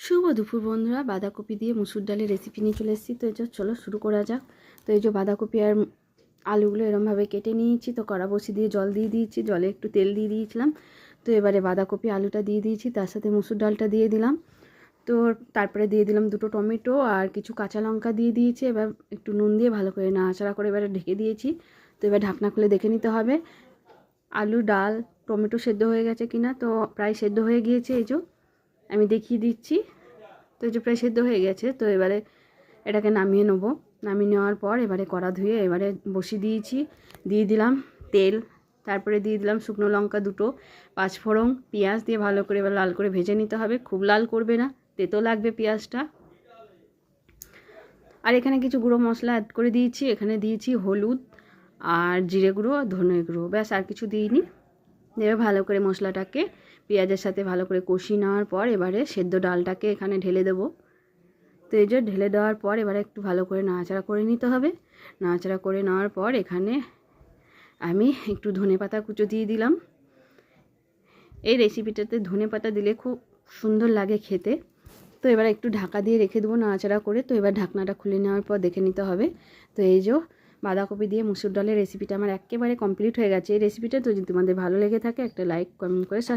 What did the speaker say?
শুভ দুপুর বন্ধুরা, বাঁধাকপি দিয়ে মুসুর ডালের রেসিপি নিয়ে চলে এসেছি। তো এই যে চলো শুরু করা যাক। তো এই যে বাঁধাকপি আর আলুগুলো এরমভাবে কেটে নিয়েছি। তো কড়া বসিয়ে দিয়ে জল দিয়ে দিয়েছি, জলে একটু তেল দিয়ে দিয়েছিলাম। তো এবারে বাঁধাকপি আলুটা দিয়ে দিয়েছি, তার সাথে মুসুর ডালটা দিয়ে দিলাম। তো তারপরে দিয়ে দিলাম দুটো টমেটো আর কিছু কাঁচা লঙ্কা দিয়ে দিয়েছি। এবার একটু নুন দিয়ে ভালো করে নাড়াচাড়া করে এবারে ঢেকে দিয়েছি। তো এবার ঢাকনা খুলে দেখে নিতে হবে আলু, ডাল, টমেটো সেদ্ধ হয়ে গেছে কিনা। তো প্রায় সেদ্ধ হয়ে গিয়েছে, এই যে আমি দেখিয়ে দিচ্ছি। তো এই যে প্রায় সেদ্ধ হয়ে গেছে। তো এবারে এটাকে নামিয়ে নেবো। নামিয়ে নেওয়ার পর এবারে কড়া ধুয়ে এবারে বসিয়ে দিয়েছি। দিয়ে দিলাম তেল, তারপরে দিয়ে দিলাম শুকনো লঙ্কা দুটো, পাঁচফোড়ন, পেঁয়াজ দিয়ে ভালো করে এবার লাল করে ভেজে নিতে হবে। খুব লাল করবে না, তেতো লাগবে পেঁয়াজটা। আর এখানে কিছু গুঁড়ো মশলা অ্যাড করে দিয়েছি। এখানে দিয়েছি হলুদ আর জিরে গুঁড়ো আর ধনে গুঁড়ো, ব্যাস আর কিছু দিইনি। এবার ভালো করে মশলাটাকে পেঁয়াজের সাথে ভালো করে কষিয়ে নেওয়ার পর এবারে সেদ্ধ ডালটাকে এখানে ঢেলে দেবো। তো এই যে ঢেলে দেওয়ার পর এবারে একটু ভালো করে নাড়াচাড়া করে নিতে হবে। নাড়াচাড়া করে নেওয়ার পর এখানে আমি একটু ধনেপাতা কুচো দিয়ে দিলাম। এই রেসিপিটাতে ধনেপাতা দিলে খুব সুন্দর লাগে খেতে। তো এবার একটু ঢাকা দিয়ে রেখে দেবো নাড়াচাড়া করে। তো এবার ঢাকনাটা খুলে নেওয়ার পর দেখে নিতে হবে। তো এই যে বাঁধাকপি দিয়ে মুসুর ডালের রেসিপিটা আমার একেবারে কমপ্লিট হয়ে গেছে। এই রেসিপিটা তো যদি তোমাদের ভালো লেগে থাকে একটা লাইক কমেন্ট করে